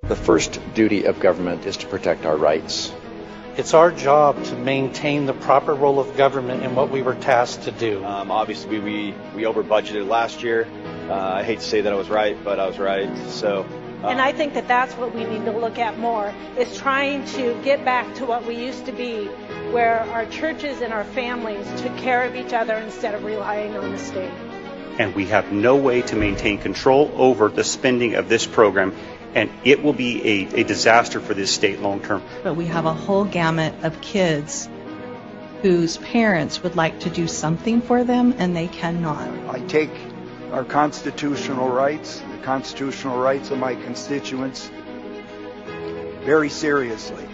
The first duty of government is to protect our rights. It's our job to maintain the proper role of government in what we were tasked to do. Obviously, we over budgeted last year. I hate to say that I was right, but I was right. And I think that that's what we need to look at more, is trying to get back to what we used to be, where our churches and our families took care of each other instead of relying on the state. And we have no way to maintain control over the spending of this program, and it will be a disaster for this state long term. But we have a whole gamut of kids whose parents would like to do something for them and they cannot. I take our constitutional rights, the constitutional rights of my constituents, very seriously.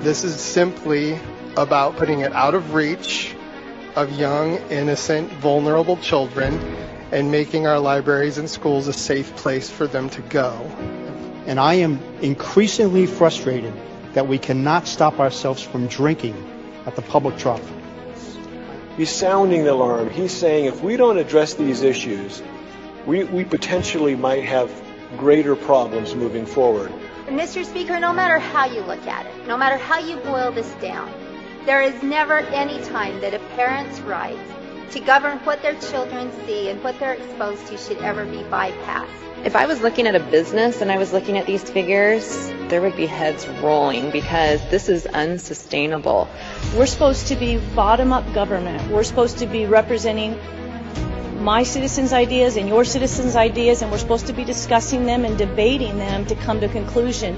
This is simply about putting it out of reach of young, innocent, vulnerable children and making our libraries and schools a safe place for them to go. And I am increasingly frustrated that we cannot stop ourselves from drinking at the public trough. He's sounding the alarm. He's saying if we don't address these issues, we potentially might have greater problems moving forward. Mr. Speaker, no matter how you look at it, no matter how you boil this down, there is never any time that a parent's right to govern what their children see and what they're exposed to should ever be bypassed. If I was looking at a business and I was looking at these figures, there would be heads rolling because this is unsustainable. We're supposed to be bottom-up government. We're supposed to be representing my citizens' ideas and your citizens' ideas, and we're supposed to be discussing them and debating them to come to a conclusion.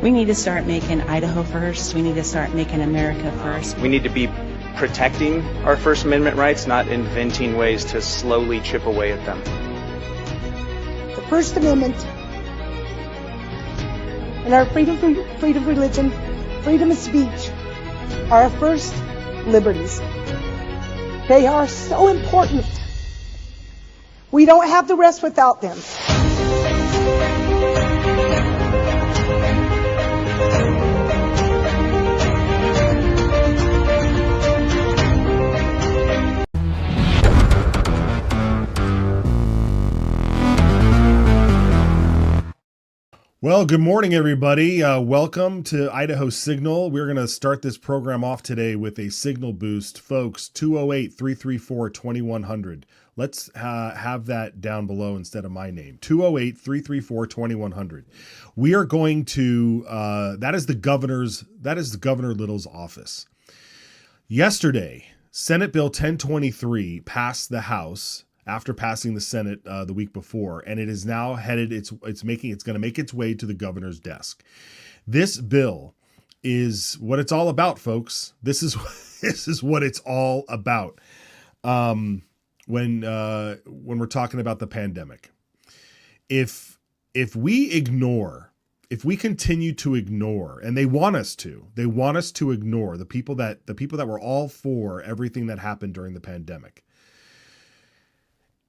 We need to start making Idaho first. We need to start making America first. We need to be protecting our First Amendment rights, not inventing ways to slowly chip away at them. The First Amendment and our freedom of religion, freedom of speech are our first liberties. They are so important. We don't have the rest without them. Well, good morning, everybody. Welcome to Idaho Signal. We're going to start this program off today with a signal boost. Folks, 208-334-2100. Let's have that down below instead of my name. 208-334-2100. We are going to, that is Governor Little's office. Yesterday, Senate Bill 1023 passed the House after passing the Senate the week before, and it is now headed, it's going to make its way to the governor's desk. This bill is what it's all about, folks. This is what it's all about. When we're talking about the pandemic, if we continue to ignore, and they want us to ignore the people that were all for everything that happened during the pandemic.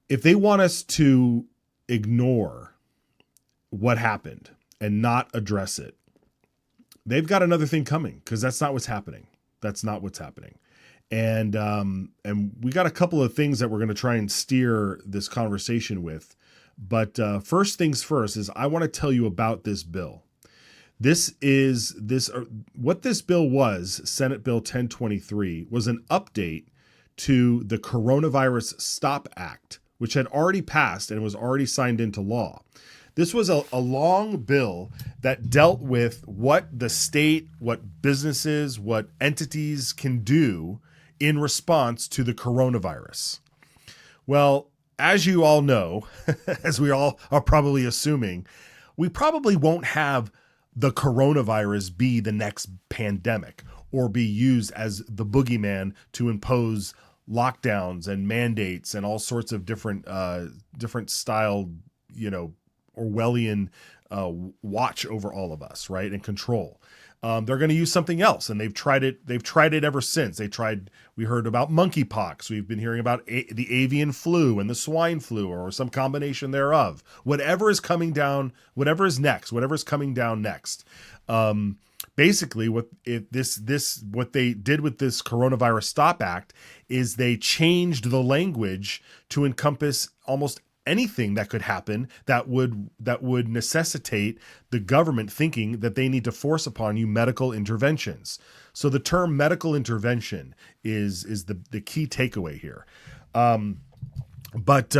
If they want us to ignore what happened and not address it, they've got another thing coming, because that's not what's happening. That's not what's happening. And we got a couple of things that we're going to try and steer this conversation with. But first things first is I want to tell you about this bill. What this bill was, Senate Bill 1023, was an update to the Coronavirus Stop Act, which had already passed and was already signed into law. This was a long bill that dealt with what the state, what businesses, what entities can do in response to the coronavirus. Well, as you all know, as we all are probably assuming, we probably won't have the coronavirus be the next pandemic or be used as the boogeyman to impose lockdowns and mandates and all sorts of different style, Orwellian watch over all of us, right? And control. They're going to use something else, and they've tried it ever since. We heard about monkeypox. We've been hearing about the avian flu and the swine flu, or some combination thereof. Whatever is coming down next. Basically, what they did with this Coronavirus Stop Act is they changed the language to encompass almost anything that could happen that would necessitate the government thinking that they need to force upon you medical interventions. So the term medical intervention is the key takeaway here. But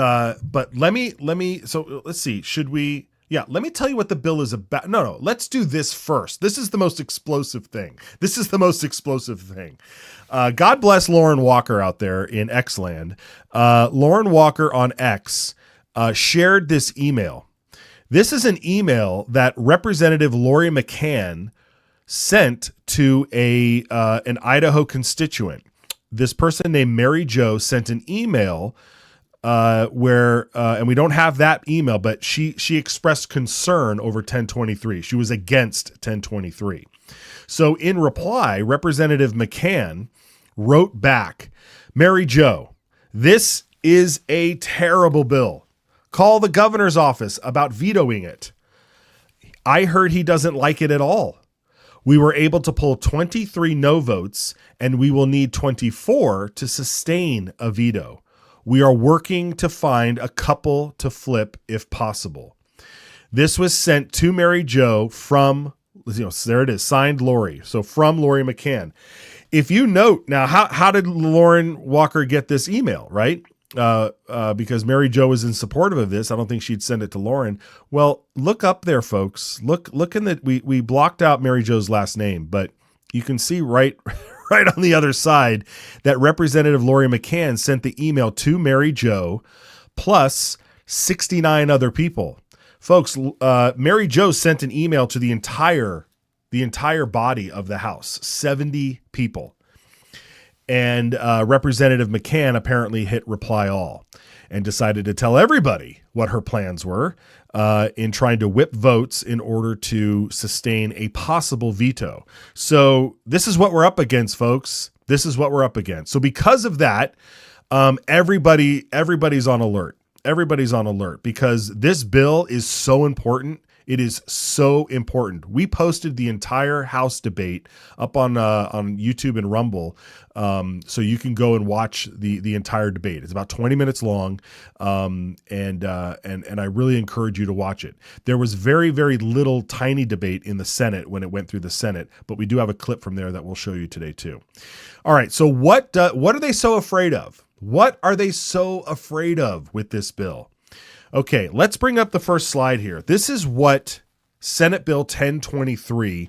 let me so let's see, should we, let me tell you what the bill is about. No, let's do this first. This is the most explosive thing. God bless Lauren Walker out there in Xland. Lauren Walker on X shared this email. This is an email that Representative Lori McCann sent to an Idaho constituent. This person named Mary Jo sent an email where and we don't have that email, but she expressed concern over 1023. She was against 1023. So in reply, Representative McCann wrote back, Mary Jo, this is a terrible bill. Call the governor's office about vetoing it. I heard he doesn't like it at all. We were able to pull 23 no votes, and we will need 24 to sustain a veto. We are working to find a couple to flip if possible. This was sent to Mary Jo from, there it is, signed Lori. So from Lori McCann. If you note, now, how did Lauren Walker get this email, right? Because Mary Jo was in support of this. I don't think she'd send it to Lauren. Well, look up there, folks. Look in the, we blocked out Mary Jo's last name, but you can see right on the other side that Representative Lori McCann sent the email to Mary Jo plus 69 other people. Folks, Mary Jo sent an email to the entire body of the House, 70 people. And Representative McCann apparently hit reply all and decided to tell everybody what her plans were in trying to whip votes in order to sustain a possible veto. So this is what we're up against, folks. This is what we're up against. So because of that, everybody's on alert. Everybody's on alert because this bill is so important. It is so important. We posted the entire House debate up on YouTube and Rumble, so you can go and watch the entire debate. It's about 20 minutes long, and I really encourage you to watch it. There was very, very little tiny debate in the Senate when it went through the Senate, but we do have a clip from there that we'll show you today too. All right, so what are they so afraid of? What are they so afraid of with this bill? Okay, let's bring up the first slide here. This is what Senate Bill 1023,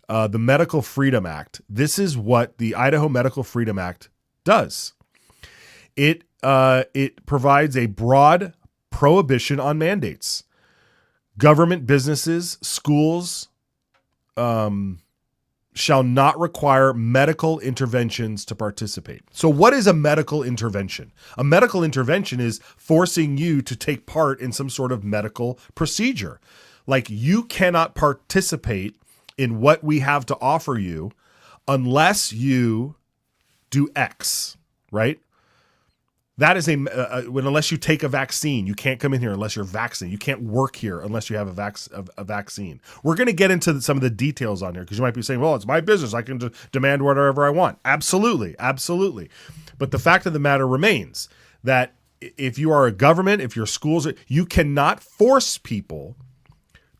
the Medical Freedom Act. This is what the Idaho Medical Freedom Act does. It provides a broad prohibition on mandates. Government, businesses, schools shall not require medical interventions to participate. So what is a medical intervention? A medical intervention is forcing you to take part in some sort of medical procedure. Like you cannot participate in what we have to offer you unless you do X, right? That is unless you take a vaccine, you can't come in here unless you're vaccinated. You can't work here unless you have a vaccine. We're going to get into some of the details on here because you might be saying, well, it's my business. I can demand whatever I want. Absolutely. Absolutely. But the fact of the matter remains that if you are a government, if your schools, you cannot force people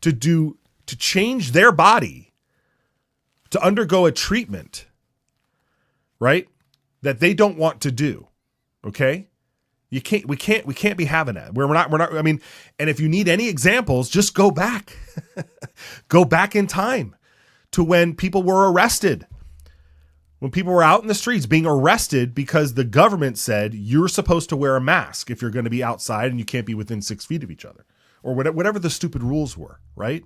to change their body to undergo a treatment, right? That they don't want to do. Okay. We can't be having that. We're not, I mean, and if you need any examples, just go back, go back in time to when people were arrested, when people were out in the streets being arrested because the government said you're supposed to wear a mask if you're going to be outside and you can't be within 6 feet of each other or whatever the stupid rules were. Right.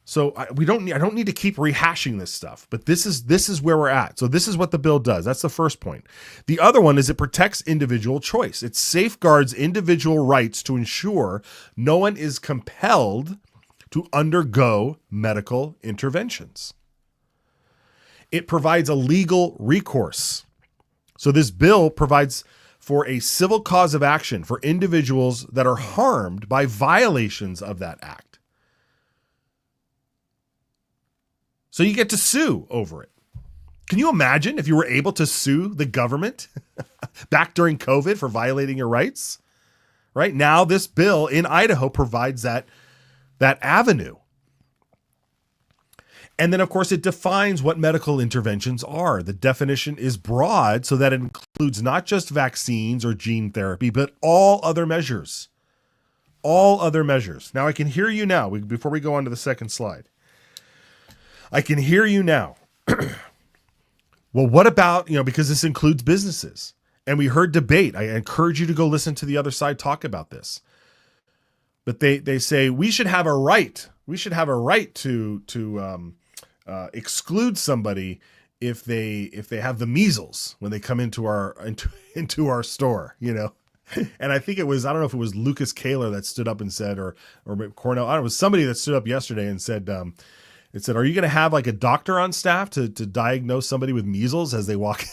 So I don't need to keep rehashing this stuff, but this is where we're at. So this is what the bill does. That's the first point. The other one is it protects individual choice. It safeguards individual rights to ensure no one is compelled to undergo medical interventions. It provides a legal recourse. So this bill provides for a civil cause of action for individuals that are harmed by violations of that act. So you get to sue over it. Can you imagine if you were able to sue the government back during COVID for violating your rights? right? Now this bill in Idaho provides that avenue. And then, of course, it defines what medical interventions are. The definition is broad, so that it includes not just vaccines or gene therapy, but all other measures. All other measures. Now, I can hear you now, before we go on to the second slide. I can hear you now. Well, what about, because this includes businesses, and we heard debate. I encourage you to go listen to the other side talk about this. But they say we should have a right. We should have a right to exclude somebody if they have the measles when they come into our store, And I think it was, I don't know if it was Lucas Kaler that stood up and said, or Cornell, I don't know, it was somebody that stood up yesterday and said, are you going to have like a doctor on staff to diagnose somebody with measles as they walk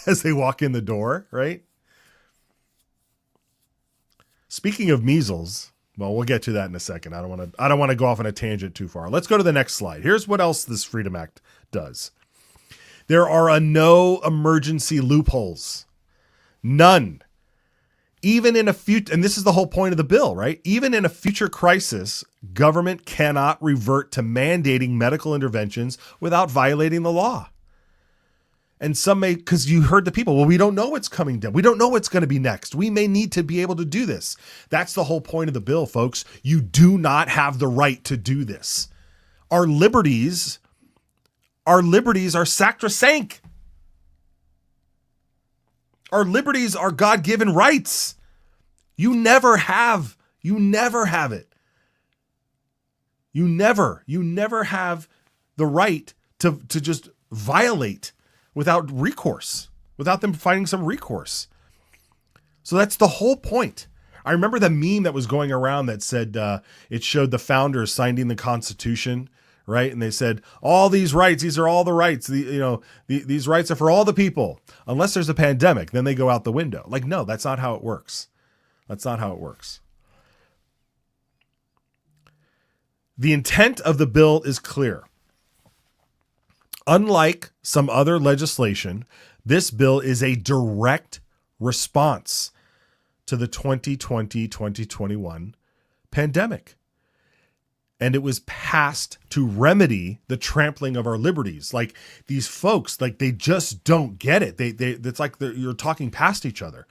in the door, right? Speaking of measles, well, we'll get to that in a second. I don't want to go off on a tangent too far. Let's go to the next slide. Here's what else this Freedom Act does. There are no emergency loopholes. None. Even in a future, and this is the whole point of the bill, right? Even in a future crisis, government cannot revert to mandating medical interventions without violating the law. And some may, because you heard the people, well, we don't know what's coming down. We don't know what's going to be next. We may need to be able to do this. That's the whole point of the bill, folks. You do not have the right to do this. Our liberties are sacrosanct. Our liberties are God-given rights. You never have it. You never have the right to just violate without recourse, without them finding some recourse. So that's the whole point. I remember the meme that was going around that said it showed the founders signing the Constitution, right? And they said, all these rights, these are all the rights. These rights are for all the people. Unless there's a pandemic, then they go out the window. Like, no, that's not how it works. That's not how it works. The intent of the bill is clear. Unlike some other legislation, this bill is a direct response to the 2020-2021 pandemic. And it was passed to remedy the trampling of our liberties. Like, these folks, like, they just don't get it. It's like you're talking past each other.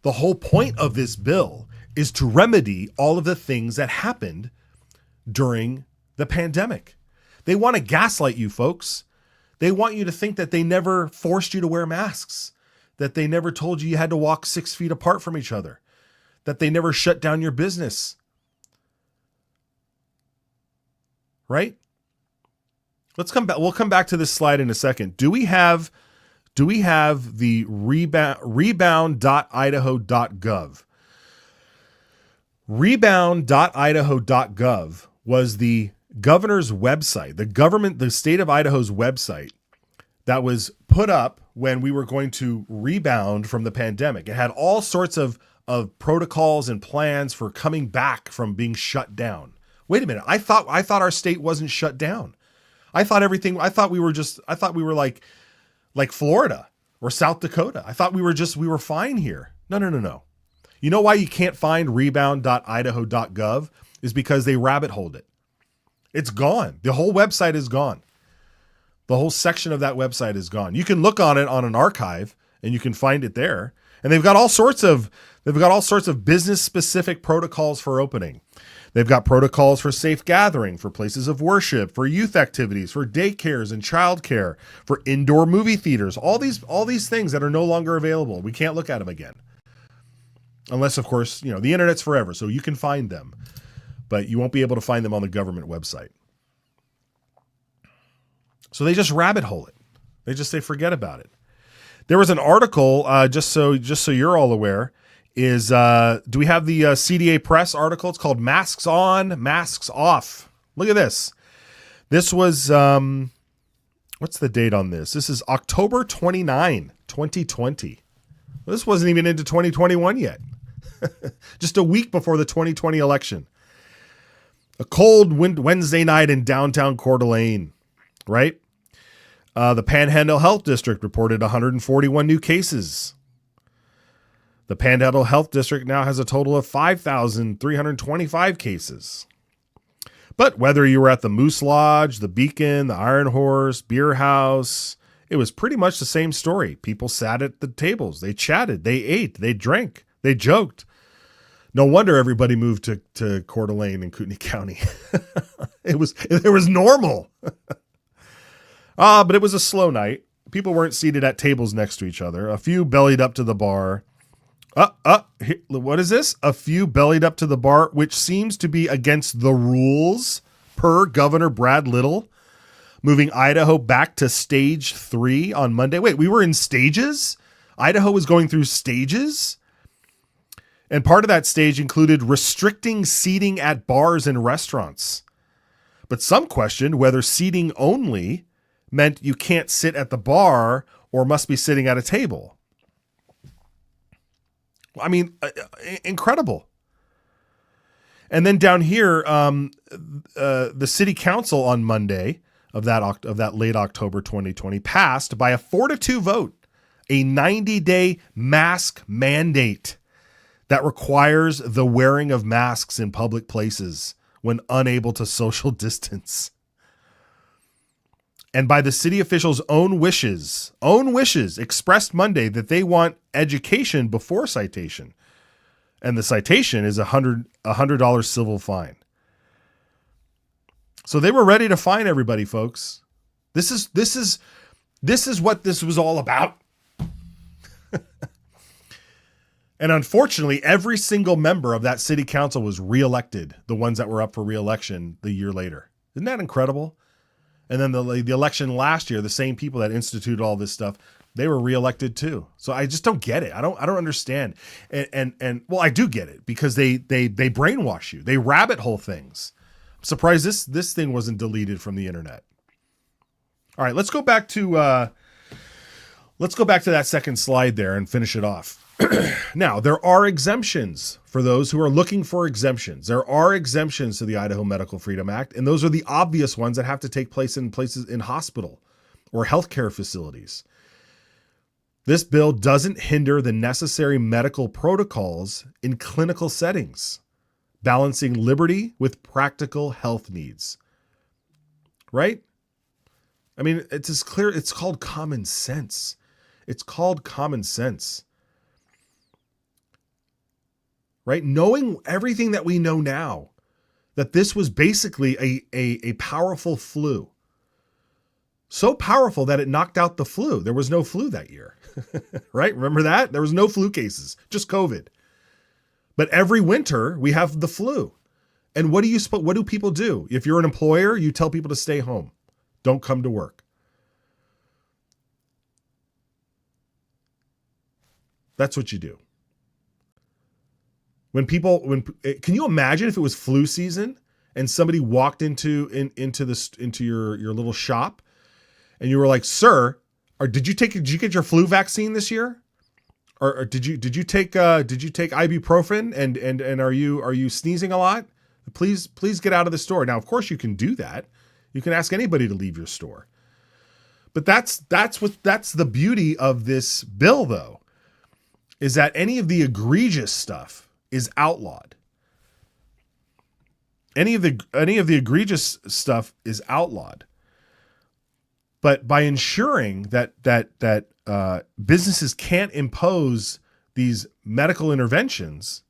The whole point of this bill is to remedy all of the things that happened during the pandemic. They want to gaslight you, folks. They want you to think that they never forced you to wear masks, that they never told you had to walk 6 feet apart from each other, that they never shut down your business. Right? Let's come back. We'll come back to this slide in a second. Do we have the rebound.idaho.gov? Rebound.idaho.gov was the governor's website, the state of Idaho's website that was put up when we were going to rebound from the pandemic. It had all sorts of protocols and plans for coming back from being shut down. Wait a minute. I thought our state wasn't shut down. I thought we were like Florida or South Dakota. I thought we were fine here. No. You know why you can't find rebound.idaho.gov is because they rabbit holed it. It's gone. The whole website is gone. The whole section of that website is gone. You can look on it on an archive and you can find it there. And they've got all sorts of business specific protocols for opening. They've got protocols for safe gathering, for places of worship, for youth activities, for daycares and childcare, for indoor movie theaters, all these things that are no longer available. We can't look at them again. Unless, of course, the internet's forever, so you can find them, but you won't be able to find them on the government website. So they just rabbit hole it. They just say, forget about it. There was an article, just so you're all aware, is do we have the CDA Press article? It's called Masks On, Masks Off. Look at this. This was, what's the date on this? This is October 29, 2020. Well, this wasn't even into 2021 yet. Just a week before the 2020 election. A cold Wednesday night in downtown Coeur d'Alene, right? The Panhandle Health District reported 141 new cases. The Panhandle Health District now has a total of 5,325 cases. But whether you were at the Moose Lodge, the Beacon, the Iron Horse, Beer House, it was pretty much the same story. People sat at the tables. They chatted. They ate. They drank. They joked. No wonder everybody moved to Coeur d'Alene in Kootenai County. It was normal. But it was a slow night. People weren't seated at tables next to each other. A few bellied up to the bar. What is this? A few bellied up to the bar, which seems to be against the rules per Governor Brad Little, moving Idaho back to stage 3 on Monday. Wait, we were in stages? Idaho was going through stages? And part of that stage included restricting seating at bars and restaurants. But some questioned whether seating only meant you can't sit at the bar or must be sitting at a table. I mean, incredible. And then down here, the city council on Monday of that late October 2020 passed by a 4-2 vote a 90-day mask mandate that requires the wearing of masks in public places when unable to social distance. And by the city officials' own wishes expressed Monday that they want education before citation. And the citation is $100 civil fine. So they were ready to fine everybody, folks. This is what this was all about. And unfortunately, every single member of that city council was reelected, the ones that were up for reelection the year later. Isn't that incredible? And then the election last year, the same people that instituted all this stuff, they were reelected too. So I just don't get it. I don't understand. And well, I do get it because they brainwash you. They rabbit hole things. I'm surprised this thing wasn't deleted from the internet. All right, let's go back to that second slide there and finish it off. Now, there are exemptions for those who are looking for exemptions. There are exemptions to the Idaho Medical Freedom Act, and those are the obvious ones that have to take place in places in hospital or healthcare facilities. This bill doesn't hinder the necessary medical protocols in clinical settings, balancing liberty with practical health needs. Right? I mean, it's as clear. It's called common sense. It's called common sense. Right? Knowing everything that we know now, that this was basically a powerful flu. So powerful that it knocked out the flu. There was no flu that year. Right? Remember that? There was no flu cases, just COVID. But every winter we have the flu. And what do people do? If you're an employer, you tell people to stay home. Don't come to work. That's what you do. Can you imagine if it was flu season and somebody walked into your little shop and you were like, "Sir, did you get your flu vaccine this year? Or did you take ibuprofen and are you sneezing a lot? Please get out of the store." Now, of course you can do that. You can ask anybody to leave your store. But that's the beauty of this bill, though, is that any of the egregious stuff is outlawed. Any of the egregious stuff is outlawed. But by ensuring that businesses can't impose these medical interventions,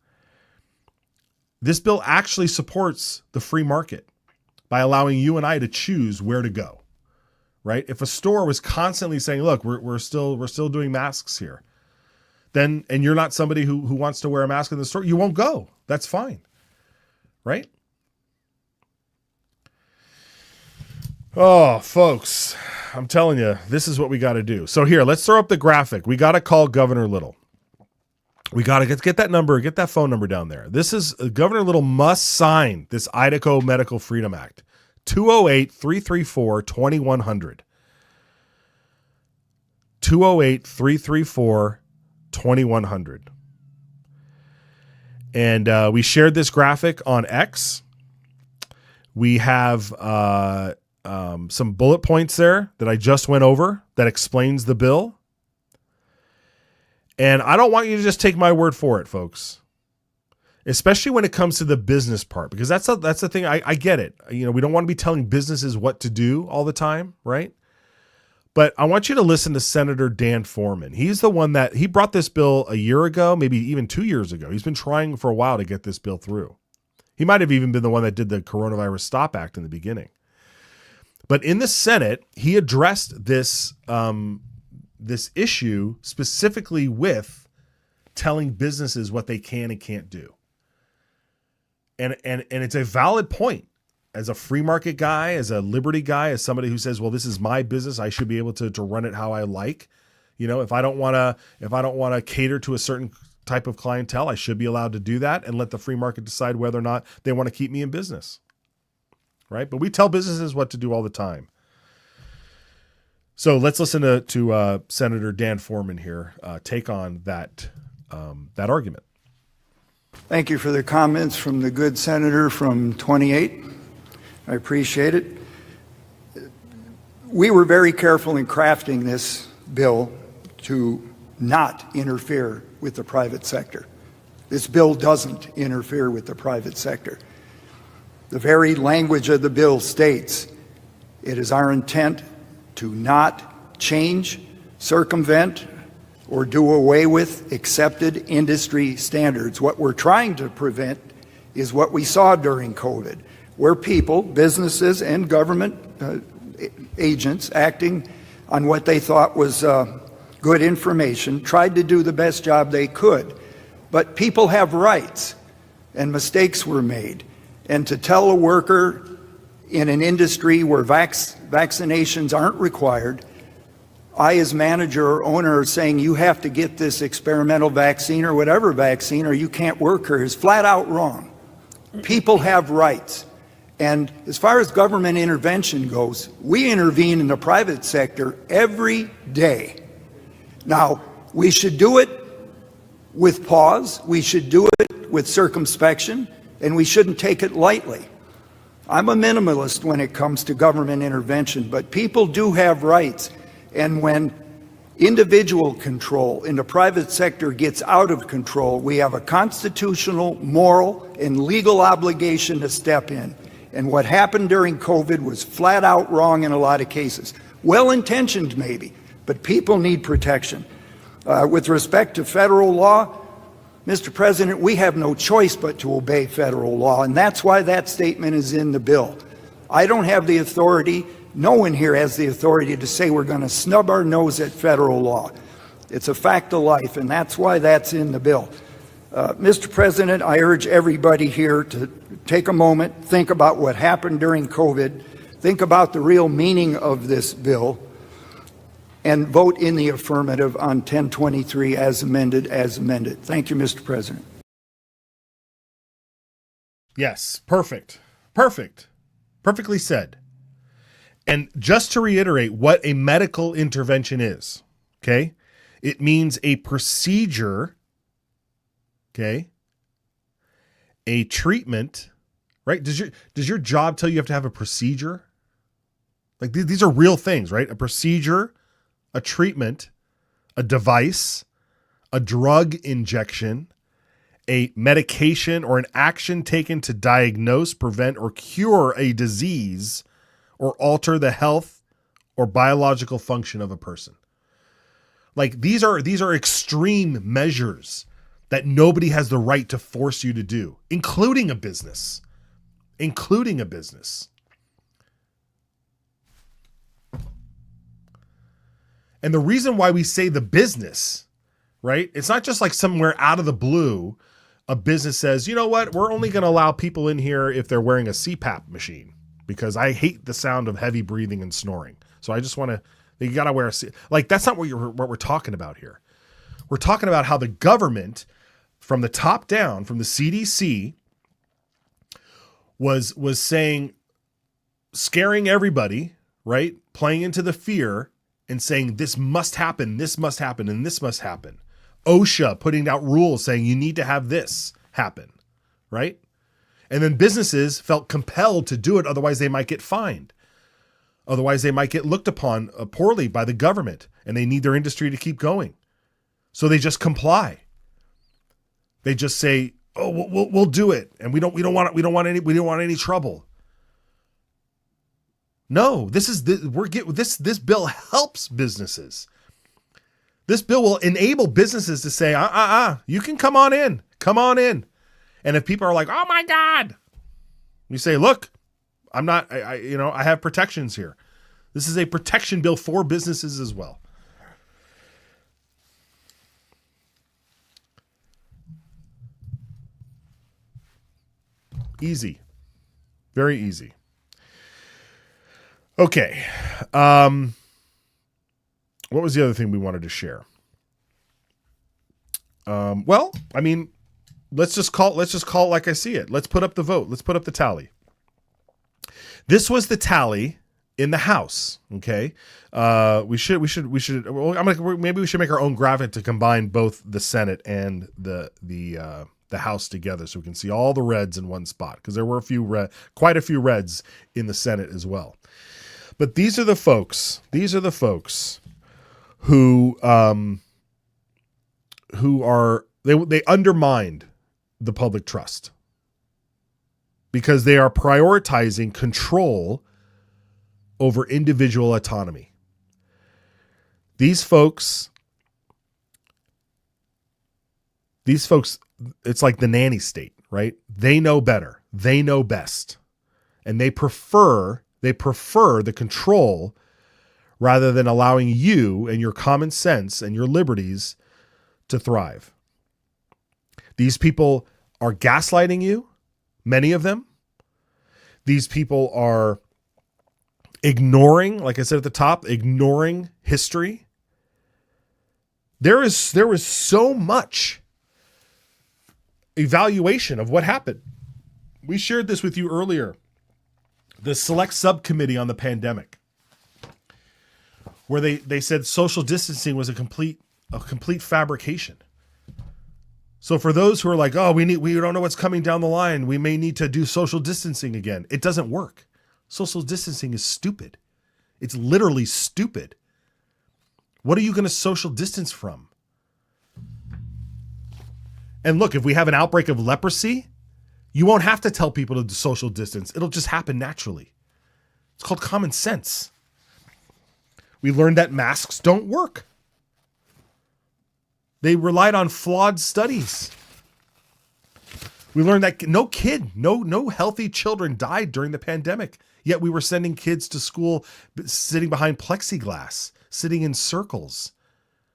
this bill actually supports the free market by allowing you and I to choose where to go. Right? If a store was constantly saying, "Look, we're still doing masks here," then, and you're not somebody who wants to wear a mask in the store, you won't go. That's fine. Right? Oh, folks, I'm telling you, this is what we got to do. So here, let's throw up the graphic. We got to call Governor Little. We got to get that number, get that phone number down there. This is Governor Little must sign this Idaho Medical Freedom Act. 208-334-2100. 208-334-2100. And we shared this graphic on X. We have some bullet points there that I just went over that explains the bill. And I don't want you to just take my word for it, folks. Especially when it comes to the business part, because that's the thing. I get it. You know, we don't want to be telling businesses what to do all the time, right? But I want you to listen to Senator Dan Foreman. He's the one that he brought this bill a year ago, maybe even 2 years ago. He's been trying for a while to get this bill through. He might have even been the one that did the Coronavirus Stop Act in the beginning. But in the Senate, he addressed this this issue specifically with telling businesses what they can and can't do. And it's a valid point. As a free market guy, as a liberty guy, as somebody who says, well, this is my business, I should be able to run it how I like. You know, if I don't want to cater to a certain type of clientele, I should be allowed to do that and let the free market decide whether or not they want to keep me in business. Right? But we tell businesses what to do all the time. So let's listen to Senator Dan Foreman here take on that argument. Thank you for the comments from the good senator from 28. I appreciate it. We were very careful in crafting this bill to not interfere with the private sector. This bill doesn't interfere with the private sector. The very language of the bill states, it is our intent to not change, circumvent, or do away with accepted industry standards. What we're trying to prevent is what we saw during COVID, where people, businesses, and government agents acting on what they thought was good information tried to do the best job they could. But people have rights, and mistakes were made. And to tell a worker in an industry where vaccinations aren't required, I as manager or owner are saying you have to get this experimental vaccine or whatever vaccine or you can't work here is flat out wrong. People have rights. And as far as government intervention goes, we intervene in the private sector every day. Now, we should do it with pause, we should do it with circumspection, and we shouldn't take it lightly. I'm a minimalist when it comes to government intervention, but people do have rights. And when individual control in the private sector gets out of control, we have a constitutional, moral, and legal obligation to step in. And what happened during COVID was flat out wrong in a lot of cases. Well-intentioned maybe, but people need protection. With respect to federal law, Mr. President, we have no choice but to obey federal law, and that's why that statement is in the bill. I don't have the authority, no one here has the authority to say we're going to snub our nose at federal law. It's a fact of life, and that's why that's in the bill. Mr. President, I urge everybody here to take a moment, think about what happened during COVID, think about the real meaning of this bill, and vote in the affirmative on 1023 as amended. Thank you, Mr. President. Yes, perfect. Perfectly said. And just to reiterate what a medical intervention is, okay? It means a procedure, okay? A treatment, right? Does your job tell you have to have a procedure? Like these are real things, right? A procedure, a treatment, a device, a drug injection, a medication or an action taken to diagnose, prevent, or cure a disease or alter the health or biological function of a person. Like these are extreme measures that nobody has the right to force you to do, including a business. And the reason why we say the business, right? It's not just like somewhere out of the blue, a business says, you know what? We're only going to allow people in here if they're wearing a CPAP machine because I hate the sound of heavy breathing and snoring. So I just want to, you got to wear like, that's not what we're talking about here. We're talking about how the government from the top down, from the CDC was saying, scaring everybody, right? Playing into the fear and saying this must happen, and this must happen. OSHA putting out rules saying you need to have this happen, right? And then businesses felt compelled to do it, otherwise they might get fined. Otherwise they might get looked upon poorly by the government, and they need their industry to keep going. So they just comply. They just say, "Oh, we'll do it," and we don't want any trouble. No, this bill helps businesses. This bill will enable businesses to say, you can come on in. And if people are like, "Oh my God," you say, "Look, I have protections here." This is a protection bill for businesses as well. Easy. Very easy. Okay. What was the other thing we wanted to share? Well, I mean, let's just call it like I see it. Let's put up the vote. Let's put up the tally. This was the tally in the House. Okay. Maybe we should make our own graphic to combine both the Senate and the House together, so we can see all the reds in one spot, because there were quite a few reds in the Senate as well. But these are the folks who undermined the public trust because they are prioritizing control over individual autonomy. These folks, it's like the nanny state, right? They know better. They know best. And they prefer the control rather than allowing you and your common sense and your liberties to thrive. These people are gaslighting you, many of them. These people are ignoring, like I said at the top, ignoring history. There was so much evaluation of what happened. We shared this with you earlier. The select subcommittee on the pandemic, where they said social distancing was a complete fabrication. So for those who are like, "Oh, we don't know what's coming down the line, we may need to do social distancing again," it doesn't work. Social distancing is stupid. It's literally stupid. What are you going to social distance from? And look, if we have an outbreak of leprosy, you won't have to tell people to social distance. It'll just happen naturally. It's called common sense. We learned that masks don't work. They relied on flawed studies. We learned that no healthy children died during the pandemic, yet we were sending kids to school sitting behind plexiglass, sitting in circles,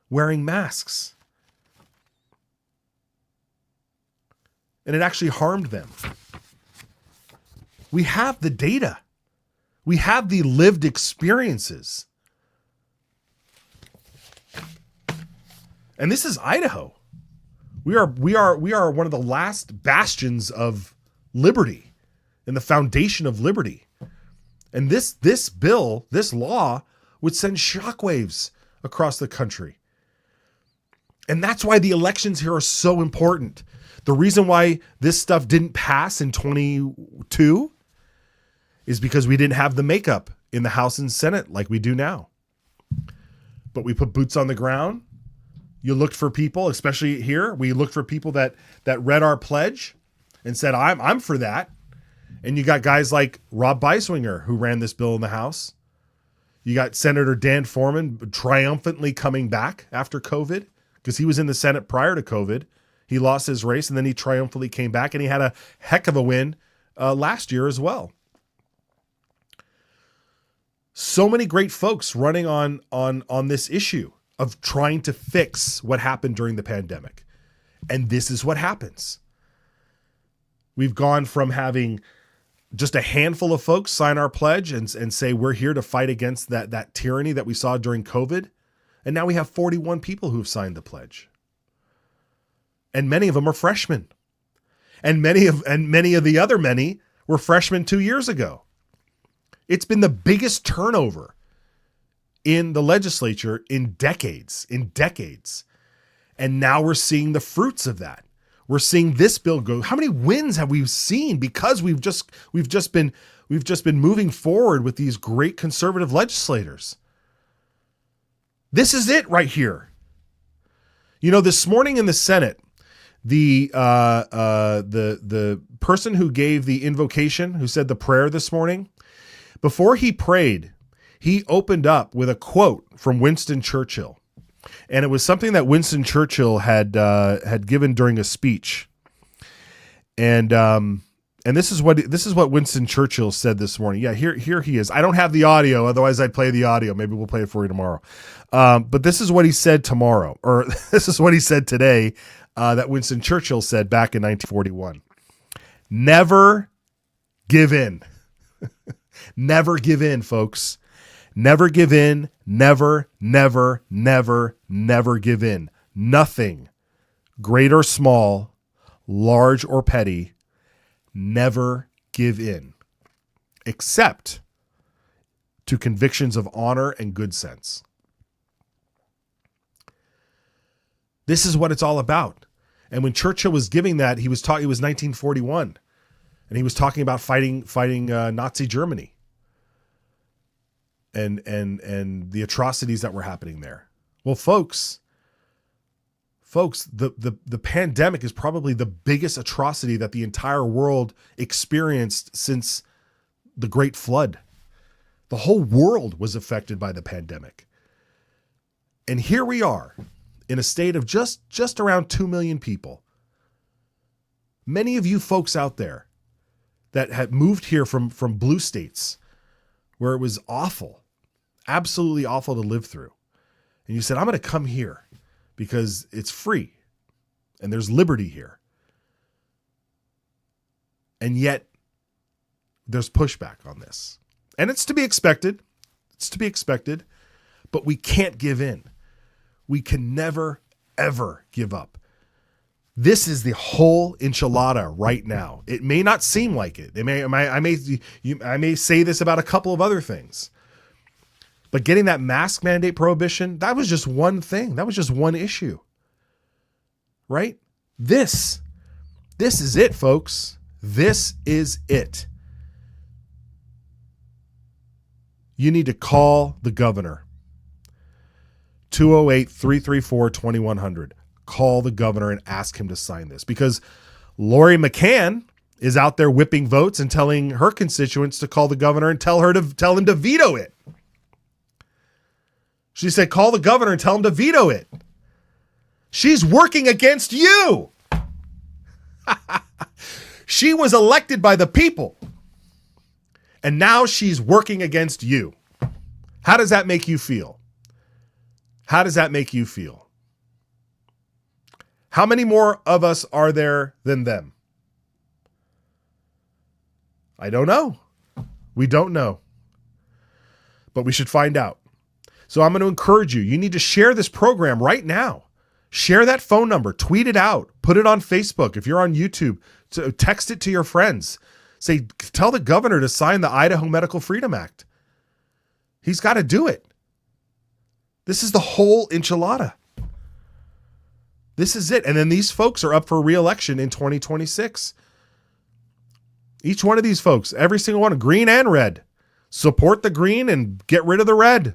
wearing masks. And it actually harmed them. We have the data. We have the lived experiences. And this is Idaho. We are one of the last bastions of liberty and the foundation of liberty. And this bill, this law, would send shockwaves across the country. And that's why the elections here are so important. The reason why this stuff didn't pass in 22 is because we didn't have the makeup in the House and Senate like we do now. But we put boots on the ground. You looked for people, especially here. We looked for people that read our pledge and said, I'm for that. And you got guys like Rob Beiswinger, who ran this bill in the House. You got Senator Dan Foreman triumphantly coming back after COVID, because he was in the Senate prior to COVID. He lost his race, and then he triumphantly came back, and he had a heck of a win last year as well. So many great folks running on this issue of trying to fix what happened during the pandemic. And this is what happens. We've gone from having just a handful of folks sign our pledge and say we're here to fight against that tyranny that we saw during COVID. And now we have 41 people who've signed the pledge. And many of them are freshmen. And many of the other many were freshmen 2 years ago. It's been the biggest turnover in the legislature in decades. And now we're seeing the fruits of that. We're seeing this bill go. How many wins have we seen because we've just been moving forward with these great conservative legislators? This is it right here. You know, this morning in the Senate, the person who gave the invocation, who said the prayer this morning, before he prayed, he opened up with a quote from Winston Churchill. And it was something that Winston Churchill had given during a speech. And this is what Winston Churchill said this morning. Yeah, here he is. I don't have the audio, otherwise I'd play the audio. Maybe we'll play it for you tomorrow. But this is what he said tomorrow, or this is what he said today, that Winston Churchill said back in 1941. Never give in. Never give in, folks. Never give in. Never, never, never, never give in. Nothing, great or small, large or petty, never give in, except to convictions of honor and good sense. This is what it's all about. And when Churchill was giving that, it was 1941, and he was talking about fighting Nazi Germany and the atrocities that were happening there. Well, folks, the pandemic is probably the biggest atrocity that the entire world experienced since the Great Flood. The whole world was affected by the pandemic. And here we are in a state of just around 2 million people. Many of you folks out there that had moved here from blue states where it was awful, absolutely awful to live through. And you said, I'm going to come here because it's free and there's liberty here. And yet there's pushback on this. And it's to be expected. It's to be expected, but we can't give in. We can never, ever give up. This is the whole enchilada right now. It may not seem like it. I may say this about a couple of other things, but getting that mask mandate prohibition, that was just one thing. That was just one issue, right? This is it, folks. This is it. You need to call the governor. 208-334-2100. Call the governor and ask him to sign this, because Lori McCann is out there whipping votes and telling her constituents to call the governor and tell him to veto it. She said, call the governor and tell him to veto it. She's working against you. She was elected by the people, and now she's working against you. How does that make you feel? How does that make you feel? How many more of us are there than them? I don't know. We don't know. But we should find out. So I'm going to encourage you. You need to share this program right now. Share that phone number. Tweet it out. Put it on Facebook. If you're on YouTube, text it to your friends. Say, tell the governor to sign the Idaho Medical Freedom Act. He's got to do it. This is the whole enchilada. This is it. And then these folks are up for re-election in 2026. Each one of these folks, every single one, green and red. Support the green and get rid of the red.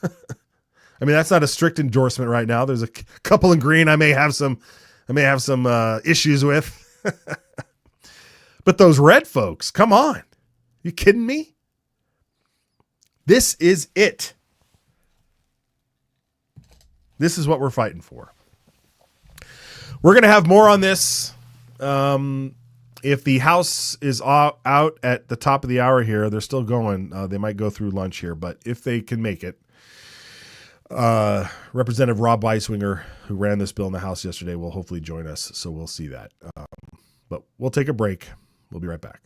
I mean, that's not a strict endorsement right now. There's a couple in green I may have some issues with. But those red folks, come on. You kidding me? This is it. This is what we're fighting for. We're going to have more on this. If the House is out at the top of the hour here, they're still going. They might go through lunch here, but if they can make it, Representative Rob Weiswinger, who ran this bill in the House yesterday, will hopefully join us. So we'll see that. But we'll take a break. We'll be right back.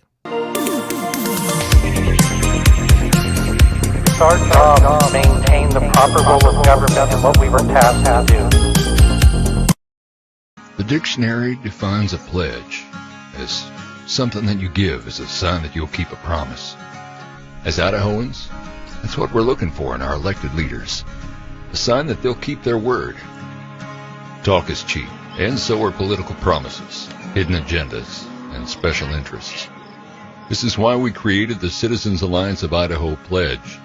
It's our job to maintain the proper role of government and what we were tasked to do. The dictionary defines a pledge as something that you give as a sign that you'll keep a promise. As Idahoans, that's what we're looking for in our elected leaders. A sign that they'll keep their word. Talk is cheap, and so are political promises, hidden agendas, and special interests. This is why we created the Citizens Alliance of Idaho Pledge.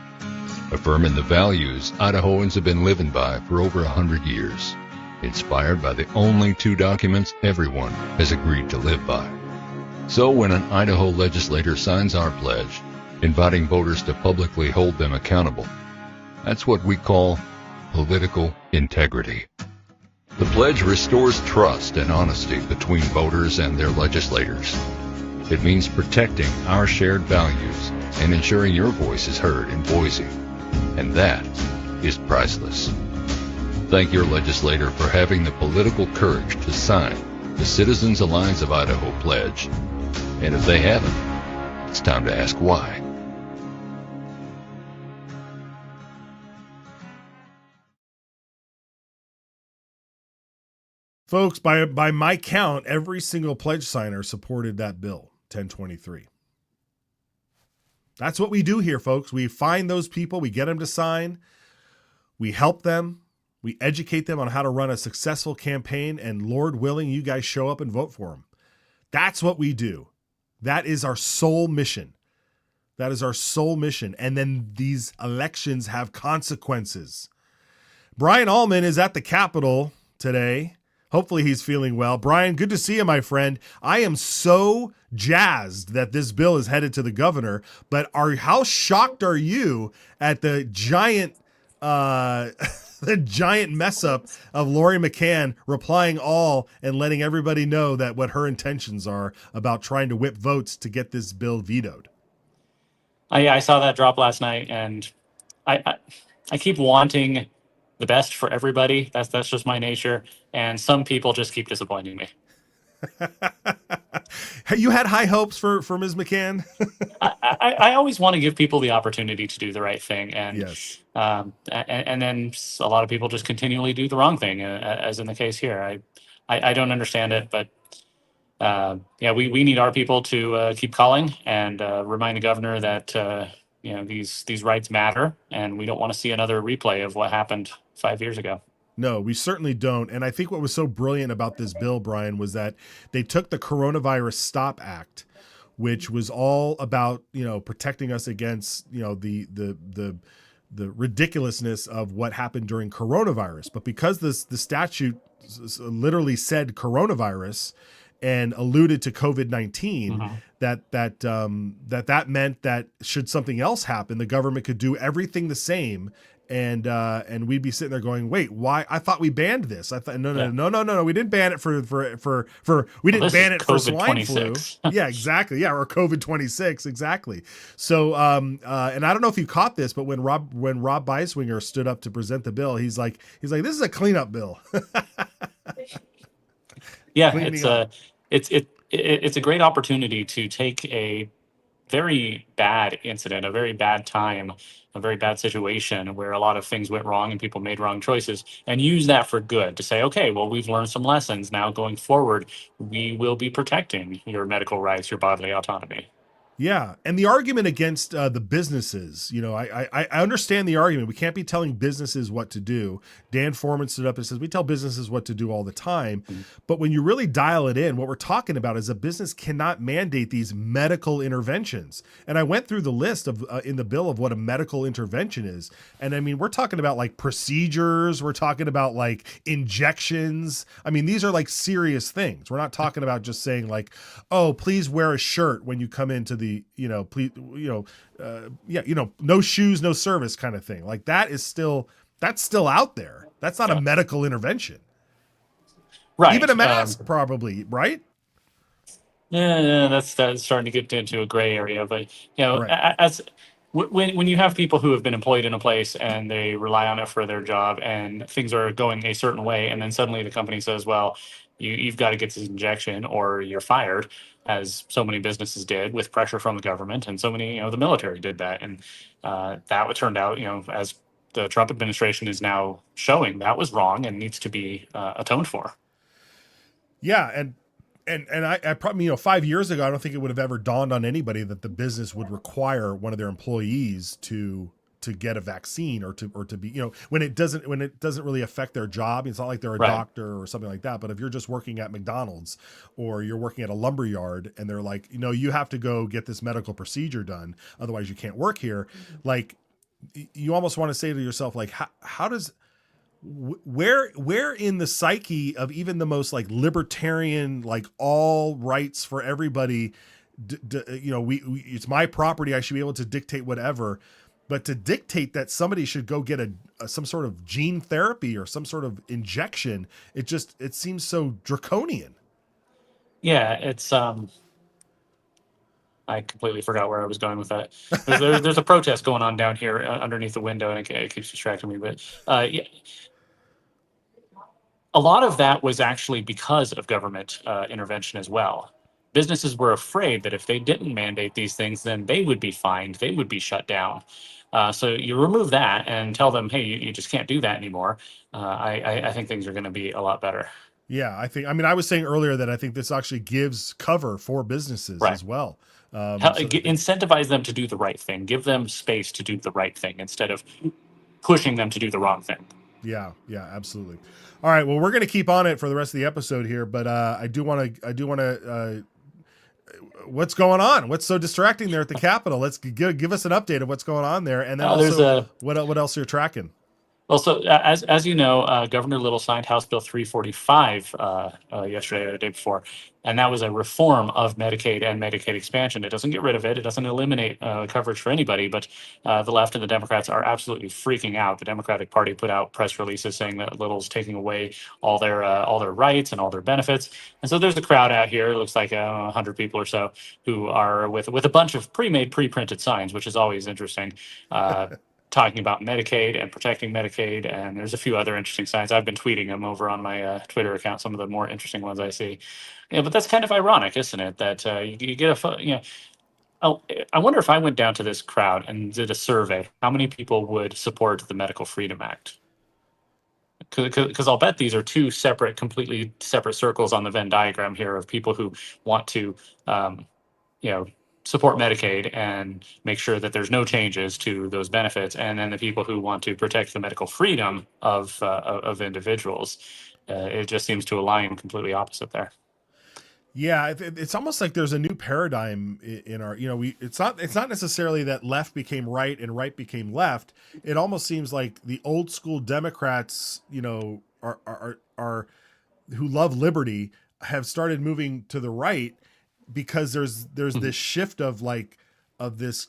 affirming the values Idahoans have been living by for over 100 years, inspired by the only two documents everyone has agreed to live by. So when an Idaho legislator signs our pledge, inviting voters to publicly hold them accountable, that's what we call political integrity. The pledge restores trust and honesty between voters and their legislators. It means protecting our shared values and ensuring your voice is heard in Boise. And that is priceless. Thank your legislator for having the political courage to sign the Citizens Alliance of Idaho pledge. And if they haven't, it's time to ask why. Folks, by my count, every single pledge signer supported that bill, 1023. That's what we do here, folks. We find those people, we get them to sign, we help them, we educate them on how to run a successful campaign, and Lord willing, you guys show up and vote for them. That's what we do. That is our sole mission. That is our sole mission. And then these elections have consequences. Brian Allman is at the Capitol today. Hopefully he's feeling well. Brian, good to see you, my friend. I am so jazzed that this bill is headed to the governor, but how shocked are you at the giant the giant mess up of Lori McCann replying all and letting everybody know that what her intentions are about trying to whip votes to get this bill vetoed? I saw that drop last night, and I keep wanting the best for everybody. That's just my nature. And some people just keep disappointing me. You had high hopes for Ms. McCann? I always want to give people the opportunity to do the right thing. And, yes. And then a lot of people just continually do the wrong thing, as in the case here. I don't understand it, but we need our people to keep calling and remind the governor that these rights matter, and we don't want to see another replay of what happened 5 years ago. No, we certainly don't. And I think what was so brilliant about this bill, Brian, was that they took the Coronavirus Stop Act, which was all about, protecting us against, the ridiculousness of what happened during coronavirus. But because the statute literally said coronavirus and alluded to COVID-19, that meant that should something else happen, the government could do everything the same. And we'd be sitting there going, wait, why? I thought we banned this. I thought, no. We didn't ban it for we didn't ban it for swine flu. Yeah, exactly. Yeah. Or COVID-26. Exactly. So, and I don't know if you caught this, but when Rob Beiswinger stood up to present the bill, he's like, this is a cleanup bill. Yeah. It's a great opportunity to take a very bad incident, a very bad time, a very bad situation where a lot of things went wrong and people made wrong choices, and use that for good to say, okay, well, we've learned some lessons. Now going forward, we will be protecting your medical rights, your bodily autonomy. Yeah. And the argument against the businesses, I understand the argument. We can't be telling businesses what to do. Dan Foreman stood up and says, we tell businesses what to do all the time. Mm-hmm. But when you really dial it in, what we're talking about is a business cannot mandate these medical interventions. And I went through the list of in the bill of what a medical intervention is. And I mean, we're talking about like procedures. We're talking about like injections. I mean, these are like serious things. We're not talking about just saying like, oh, please wear a shirt when you come into the no shoes, no service kind of thing. Like that's still out there. That's not a medical intervention. Right. Even a mask, probably, right? Yeah, that's starting to get into a gray area. But right. as when you have people who have been employed in a place and they rely on it for their job, and things are going a certain way, and then suddenly the company says, well, you've got to get this injection or you're fired, as so many businesses did with pressure from the government, and so many, the military did that. And that turned out, as the Trump administration is now showing, that was wrong and needs to be atoned for. Yeah. And I probably, 5 years ago, I don't think it would have ever dawned on anybody that the business would require one of their employees to get a vaccine or to be, when it doesn't really affect their job. It's not like they're a doctor or something like that. But if you're just working at McDonald's or you're working at a lumber yard and they're like, you have to go get this medical procedure done, otherwise you can't work here. Like, you almost want to say to yourself, like, how does, where in the psyche of even the most like libertarian, like all rights for everybody, it's my property, I should be able to dictate whatever, but to dictate that somebody should go get some sort of gene therapy or some sort of injection, it seems so draconian. Yeah, it's I completely forgot where I was going with that. There's a protest going on down here underneath the window, and it keeps distracting me. But yeah, a lot of that was actually because of government intervention as well. Businesses were afraid that if they didn't mandate these things, then they would be fined, they would be shut down. So you remove that and tell them, hey, you just can't do that anymore. I think things are going to be a lot better. Yeah, I was saying earlier that I think this actually gives cover for businesses as well. Incentivize them to do the right thing. Give them space to do the right thing instead of pushing them to do the wrong thing. Yeah, absolutely. All right, well, we're going to keep on it for the rest of the episode here, but I do want to. What's going on? What's so distracting there at the Capitol? Let's give us an update of what's going on there, and then also what else you're tracking. Well, so as you know, Governor Little signed House Bill 345 yesterday or the day before, and that was a reform of Medicaid and Medicaid expansion. It doesn't get rid of it. It doesn't eliminate coverage for anybody, but the left and the Democrats are absolutely freaking out. The Democratic Party put out press releases saying that Little's taking away all their rights and all their benefits. And so there's a crowd out here. It looks like 100 people or so who are with a bunch of pre-printed signs, which is always interesting. Talking about Medicaid and protecting Medicaid, and there's a few other interesting signs. I've been tweeting them over on my Twitter account, some of the more interesting ones I see. Yeah, but that's kind of ironic, isn't it? That you get I wonder if I went down to this crowd and did a survey, how many people would support the Medical Freedom Act? Because I'll bet these are two completely separate circles on the Venn diagram here of people who want to, support Medicaid and make sure that there's no changes to those benefits, and then the people who want to protect the medical freedom of individuals. It just seems to align completely opposite there. Yeah, it's almost like there's a new paradigm in our, it's not necessarily that left became right and right became left. It almost seems like the old school Democrats, are who love liberty, have started moving to the right, because there's this shift of this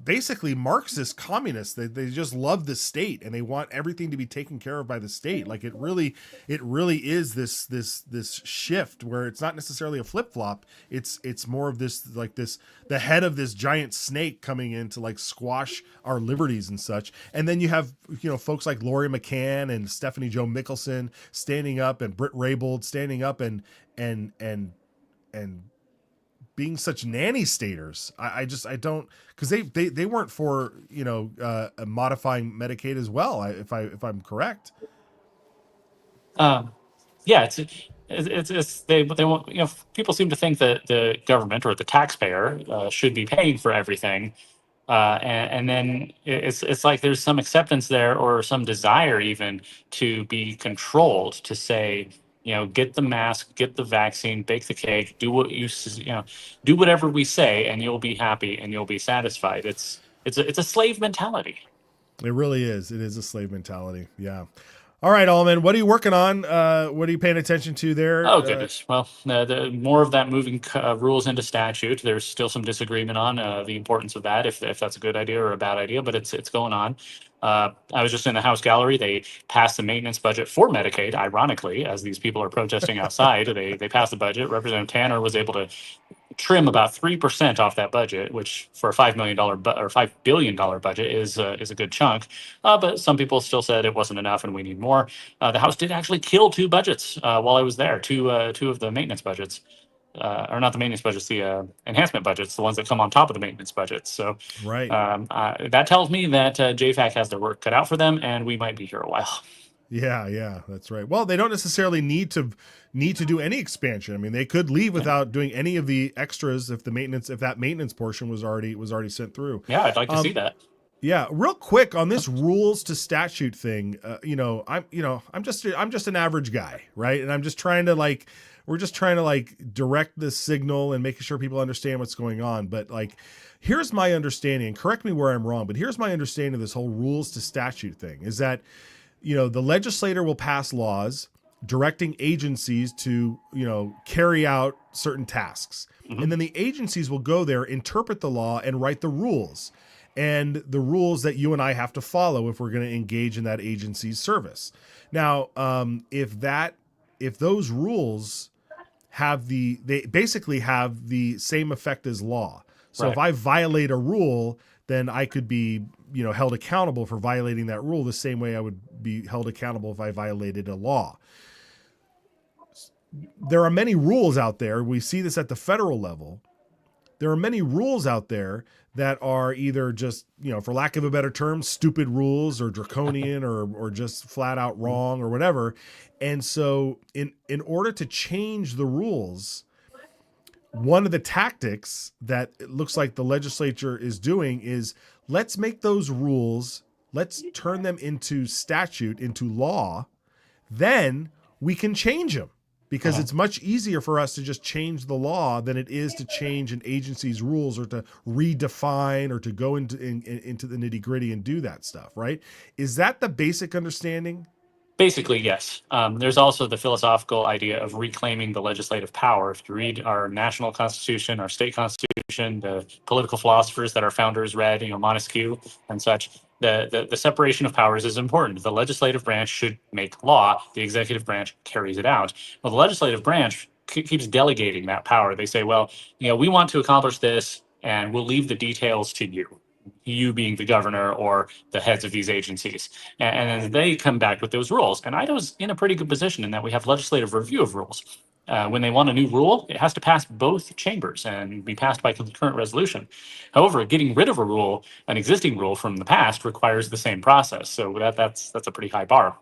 basically Marxist communists. They just love the state and they want everything to be taken care of by the state. Like it really is this shift where it's not necessarily a flip flop. It's more of this the head of this giant snake coming in to squash our liberties and such. And then you have folks like Lori McCann and Stephanie Jo Mickelson standing up, and Britt Raybould standing up and being such nanny staters. I don't, because they weren't for modifying Medicaid as well, if I'm correct. Yeah, it's they want, people seem to think that the government or the taxpayer should be paying for everything, and then it's like there's some acceptance there or some desire even to be controlled, to say, get the mask, get the vaccine, bake the cake, do what do whatever we say, and you'll be happy and you'll be satisfied. It's a slave mentality. It really is. It is a slave mentality. Yeah. All right, Allman, what are you working on? What are you paying attention to there? Oh, goodness. Well, the more of that moving rules into statute. There's still some disagreement on the importance of that, if that's a good idea or a bad idea, but it's going on. I was just in the House gallery. They passed the maintenance budget for Medicaid, ironically, as these people are protesting outside. They passed the budget. Representative Tanner was able to trim about 3% off that budget, which for a $5 billion budget is a good chunk. But some people still said it wasn't enough and we need more. The House did actually kill two budgets while I was there, two of the maintenance budgets. Or not the maintenance budgets, the enhancement budgets, the ones that come on top of the maintenance budgets. So right. That tells me that JFAC has their work cut out for them, and we might be here a while. Yeah, that's right. Well, they don't necessarily need to do any expansion. I mean, they could leave without doing any of the extras if that maintenance portion was already sent through. Yeah, I'd like to see that. Yeah, real quick on this rules to statute thing. I'm just an average guy, right? And I'm just trying to We're just trying to like direct the signal and making sure people understand what's going on. But like, here's my understanding, and correct me where I'm wrong, but here's my understanding of this whole rules to statute thing is that, you know, the legislator will pass laws directing agencies to, you know, carry out certain tasks. And then the agencies will go there, interpret the law, and write the rules. And the rules that you and I have to follow if we're going to engage in that agency's service. Now, if those rules they basically have the same effect as law. So if I violate a rule, then I could be, you know, held accountable for violating that rule the same way I would be held accountable if I violated a law. There are many rules out there. We see this at the federal level. There are many rules out there that are either just, you know, for lack of a better term, stupid rules or draconian or just flat out wrong or whatever. And so in order to change the rules, one of the tactics that it looks like the legislature is doing is let's make those rules, let's turn them into statute, into law, then we can change them. Because it's much easier for us to just change the law than it is to change an agency's rules or to redefine or to go into the nitty gritty and do that stuff, right? Is that the basic understanding? Basically, yes. There's also the philosophical idea of reclaiming the legislative power. If you read our national constitution, our state constitution, the political philosophers that our founders read, you know, Montesquieu and such, the separation of powers is important. The legislative branch should make law. The executive branch carries it out. Well, the legislative branch keeps delegating that power. They say, well, you know, we want to accomplish this, and we'll leave the details to you being the governor or the heads of these agencies. And then they come back with those rules. And Idaho's in a pretty good position in that we have legislative review of rules. When they want a new rule, it has to pass both chambers and be passed by concurrent resolution. However, getting rid of a rule, an existing rule from the past, requires the same process. So that's a pretty high bar.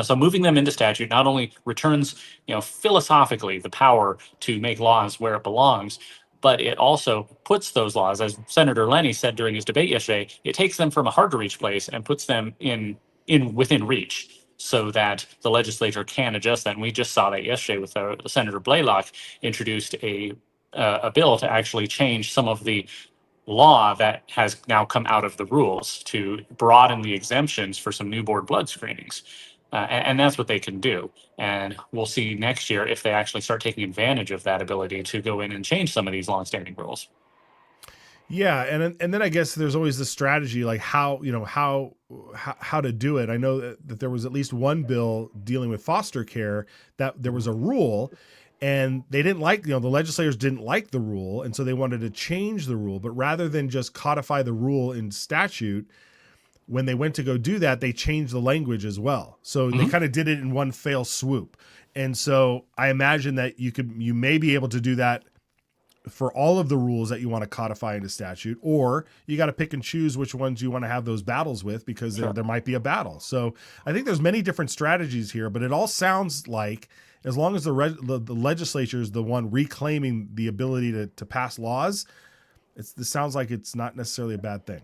So moving them into statute not only returns, you know, philosophically the power to make laws where it belongs, but it also puts those laws, as Senator Lenny said during his debate yesterday, it takes them from a hard-to-reach place and puts them within reach so that the legislature can adjust that. And we just saw that yesterday with Senator Blaylock introduced a bill to actually change some of the law that has now come out of the rules to broaden the exemptions for some newborn blood screenings. And that's what they can do. And we'll see next year if they actually start taking advantage of that ability to go in and change some of these longstanding rules. Yeah, and then I guess there's always the strategy, like how to do it. I know that there was at least one bill dealing with foster care that there was a rule, and they didn't like, the legislators didn't like the rule, and so they wanted to change the rule. But rather than just codify the rule in statute, when they went to go do that, they changed the language as well. So they kind of did it in one fell swoop. And so I imagine that you may be able to do that for all of the rules that you want to codify into statute, or you got to pick and choose which ones you want to have those battles with, because there might be a battle. So I think there's many different strategies here, but it all sounds like as long as the legislature is the one reclaiming the ability to pass laws, this sounds like it's not necessarily a bad thing.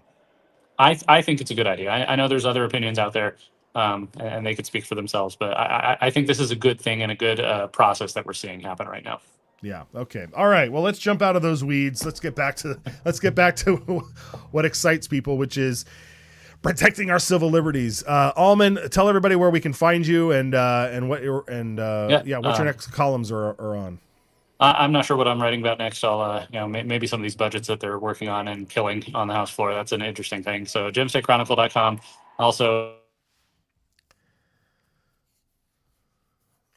I think it's a good idea. I know there's other opinions out there, and they could speak for themselves, but I think this is a good thing and a good process that we're seeing happen right now. Yeah. Okay. All right. Well, let's jump out of those weeds. Let's get back to what excites people, which is protecting our civil liberties. Alman, tell everybody where we can find you and what your what your next columns are on. I'm not sure what I'm writing about next. I'll, maybe some of these budgets that they're working on and killing on the House floor. That's an interesting thing. So gemstatechronicle.com.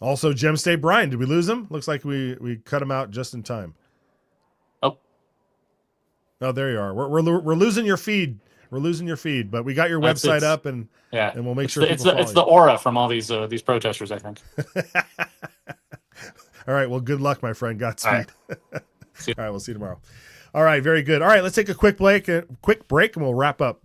Also, Gem State Brian. Did we lose him? Looks like we cut him out just in time. Oh, there you are. We're losing your feed. We're losing your feed, but we got your website up, and we'll make sure it's the aura from all these protesters, I think. All right. Well, good luck, my friend. Godspeed. All right. We'll see you tomorrow. All right. Very good. All right. Let's take a quick break, and we'll wrap up.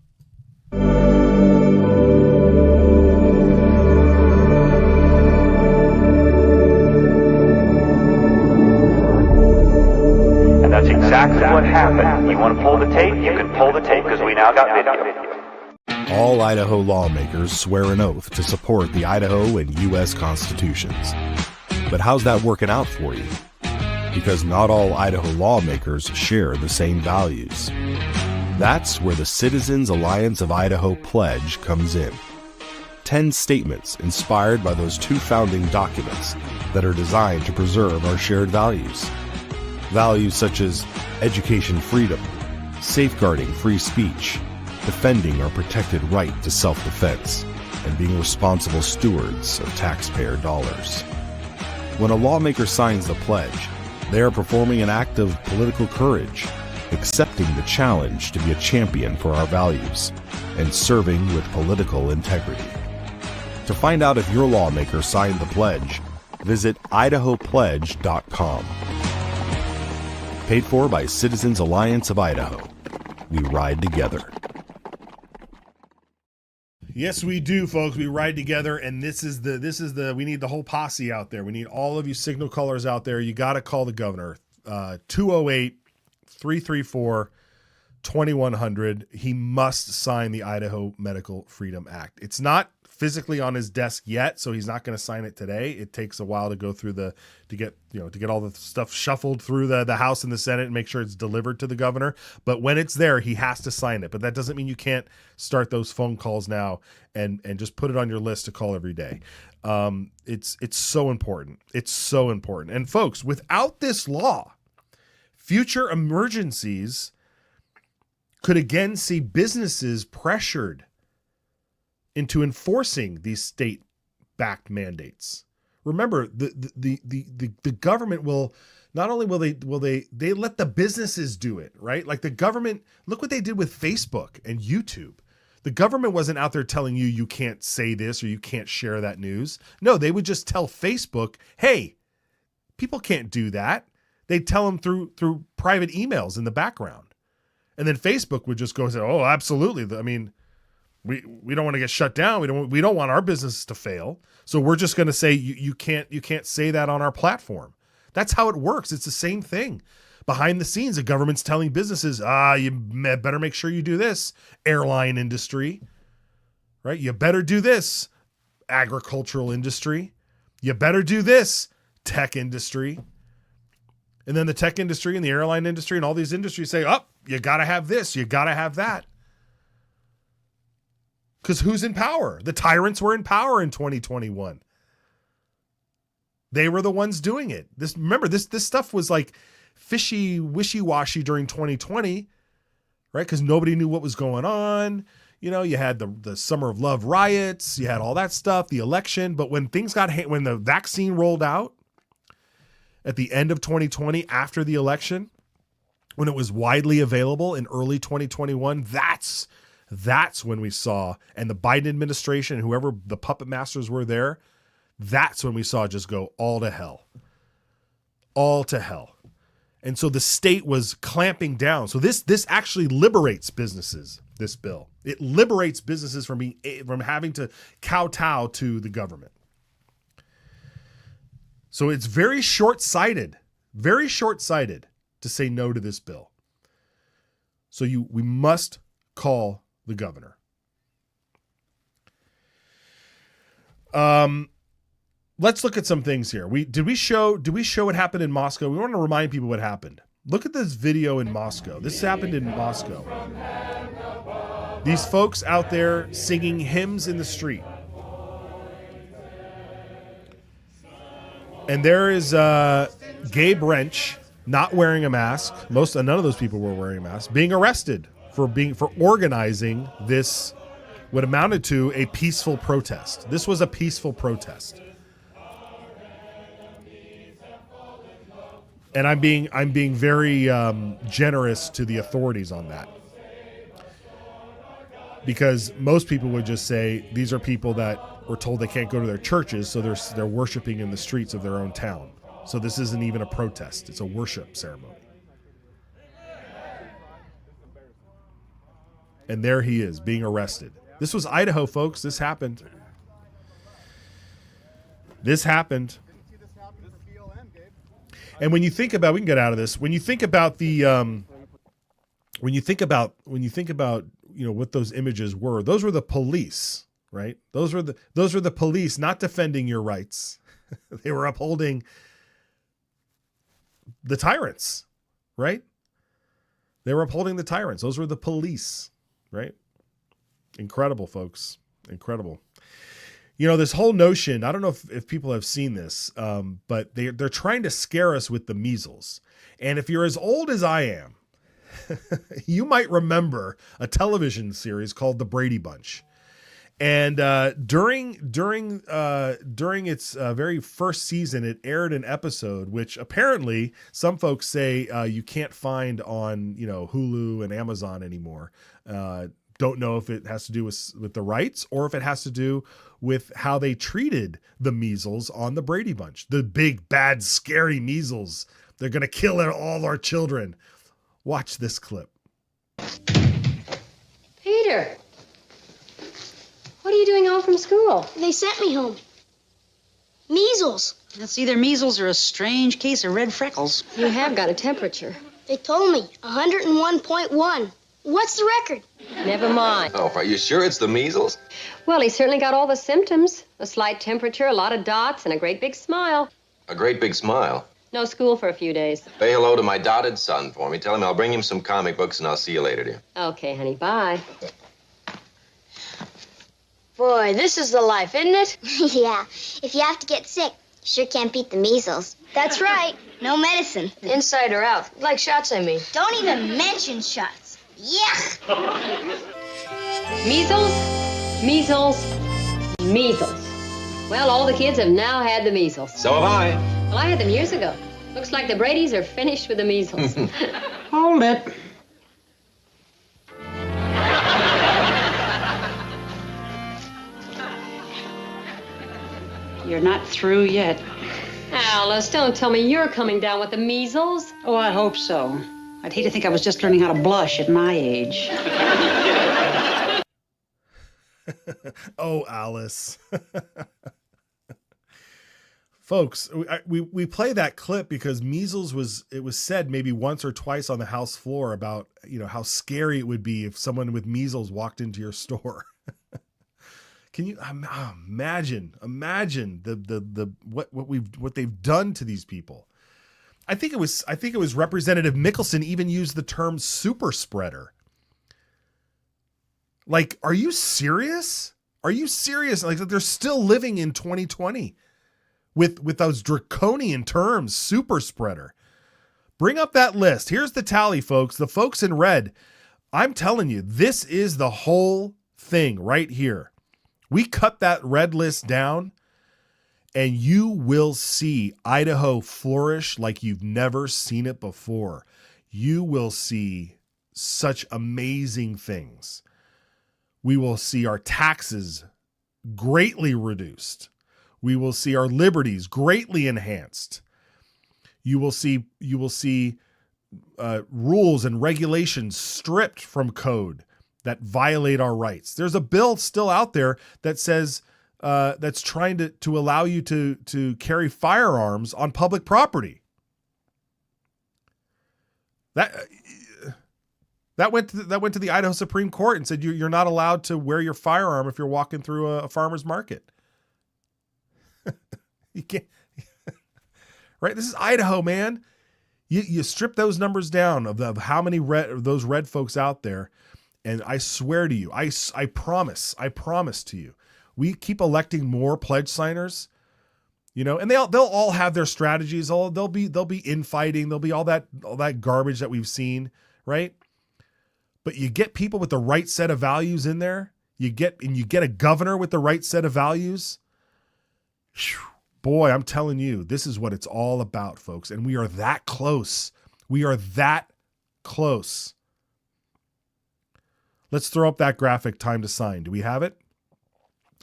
And that's exactly what happened. You want to pull the tape? You can pull the tape because we now got video. All Idaho lawmakers swear an oath to support the Idaho and U.S. constitutions. But how's that working out for you? Because not all Idaho lawmakers share the same values. That's where the Citizens Alliance of Idaho pledge comes in. 10 statements inspired by those 2 founding documents that are designed to preserve our shared values. Values such as education freedom, safeguarding free speech, defending our protected right to self-defense, and being responsible stewards of taxpayer dollars. When a lawmaker signs the pledge, they are performing an act of political courage, accepting the challenge to be a champion for our values, and serving with political integrity. To find out if your lawmaker signed the pledge, visit idahopledge.com. Paid for by Citizens Alliance of Idaho. We ride together. Yes, we do, folks. We ride together, and this is the we need the whole posse out there. We need all of you signal callers out there. You got to call the governor. 208-334-2100. He must sign the Idaho Medical Freedom Act. It's not physically on his desk yet, so he's not going to sign it today. It takes a while to go through to get all the stuff shuffled through the House and the Senate and make sure it's delivered to the governor. But when it's there, he has to sign it. But that doesn't mean you can't start those phone calls now and just put it on your list to call every day. It's so important. It's so important. And folks, without this law, future emergencies could again see businesses pressured into enforcing these state-backed mandates. Remember, the government will not only will they let the businesses do it, right? Like the government, look what they did with Facebook and YouTube. The government wasn't out there telling you can't say this or you can't share that news. No, they would just tell Facebook, hey, people can't do that. They'd tell them through private emails in the background. And then Facebook would just go and say, oh, absolutely. I mean, we don't want to get shut down. We don't want our businesses to fail. So we're just going to say you can't say that on our platform. That's how it works. It's the same thing. Behind the scenes, the government's telling businesses, you better make sure you do this, airline industry, right? You better do this, agricultural industry. You better do this, tech industry. And then the tech industry and the airline industry and all these industries say, oh, you got to have this, you got to have that. Because who's in power? The tyrants were in power in 2021. They were the ones doing it. Remember, this stuff was like fishy, wishy-washy during 2020, right? Because nobody knew what was going on. You know, you had the Summer of Love riots, you had all that stuff, the election. But when when the vaccine rolled out at the end of 2020, after the election, when it was widely available in early 2021, that's when we saw, and the Biden administration, whoever the puppet masters were there, that's when we saw just go all to hell. All to hell. And so the state was clamping down. So this actually liberates businesses, this bill. It liberates businesses from having to kowtow to the government. So it's very short-sighted to say no to this bill. So we must call the governor. Let's look at some things here. Did we show what happened in Moscow? We want to remind people what happened. Look at this video in Moscow. This happened in Moscow. These folks out there singing hymns in the street. And there is Gabe Wrench not wearing a mask. None of those people were wearing a mask, being arrested for organizing this, what amounted to a peaceful protest. This was a peaceful protest. And I'm being very generous to the authorities on that, because most people would just say these are people that were told they can't go to their churches, so they're worshiping in the streets of their own town. So this isn't even a protest; it's a worship ceremony. And there he is, being arrested. This was Idaho, folks. This happened. And when you think about, we can get out of this. When you think about what those images were, those were the police, right? Those were the police not defending your rights. They were upholding the tyrants, right? They were upholding the tyrants. Those were the police, right? Incredible, folks. Incredible. You know, this whole notion, I don't know if people have seen this, but they're trying to scare us with the measles. And if you're as old as I am, you might remember a television series called The Brady Bunch. And during its very first season, it aired an episode which apparently some folks say you can't find on, you know, Hulu and Amazon anymore. Don't know if it has to do with the rights or if it has to do with how they treated the measles on the Brady Bunch. The big, bad, scary measles. They're going to kill all our children. Watch this clip. Peter, what are you doing home from school? They sent me home. Measles. That's either measles or a strange case of red freckles. You have got a temperature. They told me 101.1. What's the record? Never mind. Oh, are you sure it's the measles? Well, he certainly got all the symptoms. A slight temperature, a lot of dots, and a great big smile. A great big smile. No school for a few days. Say hello to my dotted son for me. Tell him I'll bring him some comic books and I'll see you later, dear. Okay, honey, bye. Boy, this is the life, isn't it? Yeah. If you have to get sick, you sure can't beat the measles. That's right. No medicine. Inside or out. Like shots, I mean. Don't even mention shots. Yuck! Measles, measles, measles. Well, all the kids have now had the measles. So have I. Well, I had them years ago. Looks like the Bradys are finished with the measles. Hold it. You're not through yet. Alice, don't tell me you're coming down with the measles. Oh, I hope so. I'd hate to think I was just learning how to blush at my age. Oh, Alice. Folks, we play that clip because measles was said maybe once or twice on the House floor about, you know, how scary it would be if someone with measles walked into your store. Can you imagine the what they've done to these people? I think it was Representative Mickelson even used the term super spreader. Like, are you serious? Are you serious? Like, they're still living in 2020 with those draconian terms, super spreader. Bring up that list. Here's the tally, folks. The folks in red, I'm telling you, this is the whole thing right here. We cut that red list down, and you will see Idaho flourish like you've never seen it before. You will see such amazing things. We will see our taxes greatly reduced. We will see our liberties greatly enhanced. You will see rules and regulations stripped from code that violate our rights. There's a bill still out there that says that's trying to allow you to carry firearms on public property. That went to the Idaho Supreme Court and said you're not allowed to wear your firearm if you're walking through a farmer's market. You can't, right? This is Idaho, man. You strip those numbers down of how many those red folks out there, and I swear to you, I promise to you, we keep electing more pledge signers, you know, and they'll all have their strategies. They'll be infighting. There'll be all that garbage that we've seen, right? But you get people with the right set of values in there. You get a governor with the right set of values. Whew. Boy, I'm telling you, this is what it's all about, folks. And we are that close. We are that close. Let's throw up that graphic, time to sign. Do we have it?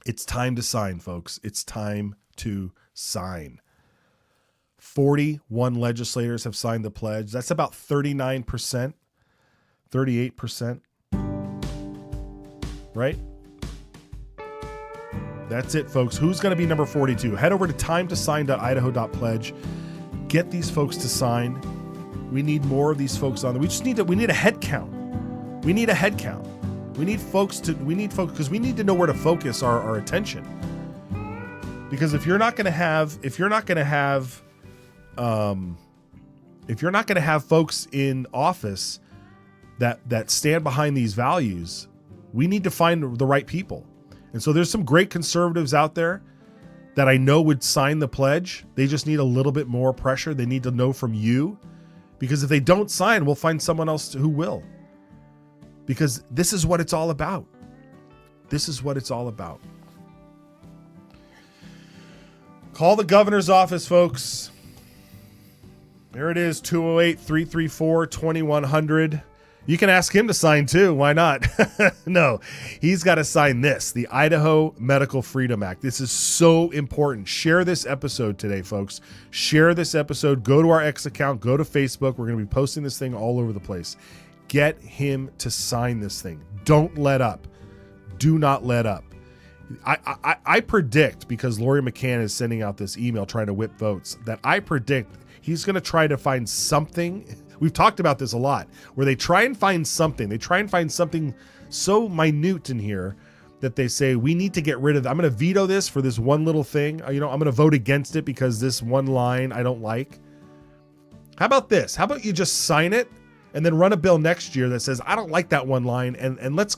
It's time to sign, folks. It's time to sign. 41 legislators have signed the pledge. That's about 39%, 38%. Right? That's it, folks. Who's going to be number 42? Head over to timetosign.idaho.pledge. Get these folks to sign. We need more of these folks on there. We need a head count. We need a head count. We need folks because we need to know where to focus our attention. Because if you're not going to have folks in office that stand behind these values, we need to find the right people. And so there's some great conservatives out there that I know would sign the pledge. They just need a little bit more pressure. They need to know from you, because if they don't sign, we'll find someone else who will. Because this is what it's all about. This is what it's all about. Call the governor's office, folks. There it is, 208-334-2100. You can ask him to sign too. Why not? No, he's got to sign this, the Idaho Medical Freedom Act. This is so important. Share this episode today, folks. Share this episode. Go to our X account. Go to Facebook. We're going to be posting this thing all over the place. Get him to sign this thing. Don't let up. Do not let up. I predict, because Lori McCann is sending out this email trying to whip votes, that I predict he's going to try to find something. We've talked about this a lot, where they try and find something. They try and find something so minute in here that they say, we need to get rid of it. I'm going to veto this for this one little thing. I'm going to vote against it because this one line I don't like. How about this? How about you just sign it and then run a bill next year that says, I don't like that one line, and let's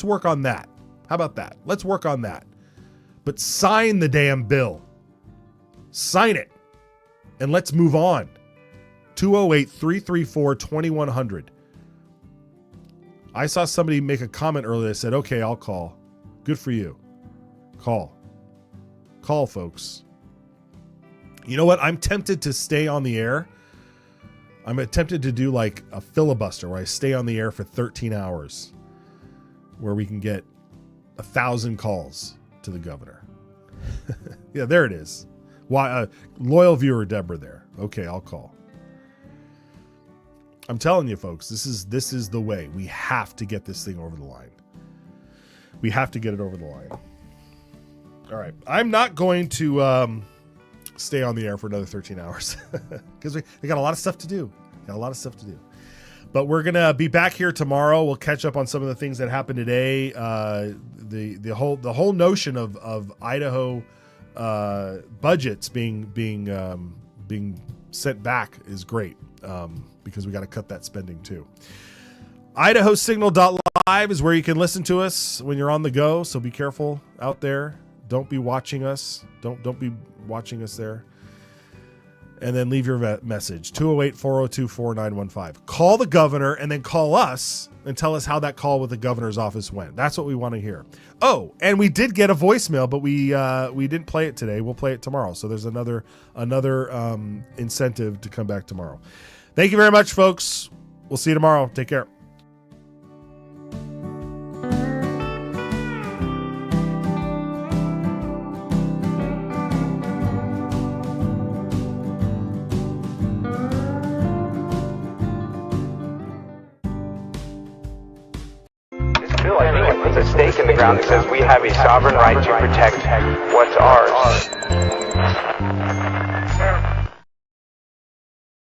work on that. How about that? Let's work on that. But sign the damn bill. Sign it. And let's move on. 208-334-2100. I saw somebody make a comment earlier that said, okay, I'll call. Good for you. Call. Call, folks. You know what? I'm tempted to stay on the air. I'm tempted to do like a filibuster where I stay on the air for 13 hours, where we can get 1,000 calls to the governor. Yeah, there it is. Why, loyal viewer Deborah there. Okay, I'll call. I'm telling you, folks, this is the way. We have to get this thing over the line. We have to get it over the line. All right. I'm not going to stay on the air for another 13 hours because we got a lot of stuff to do. But we're going to be back here tomorrow. We'll catch up on some of the things that happened today. The whole notion of Idaho budgets being sent back is great, because we got to cut that spending too. IdahoSignal.live is where you can listen to us when you're on the go. So be careful out there. Don't be watching us. Don't be watching us there. And then leave your message, 208-402-4915. Call the governor and then call us and tell us how that call with the governor's office went. That's what we want to hear. Oh, and we did get a voicemail, but we didn't play it today. We'll play it tomorrow. So there's another incentive to come back tomorrow. Thank you very much, folks. We'll see you tomorrow. Take care. Puts a stake in the ground that says we have a sovereign right to protect what's ours.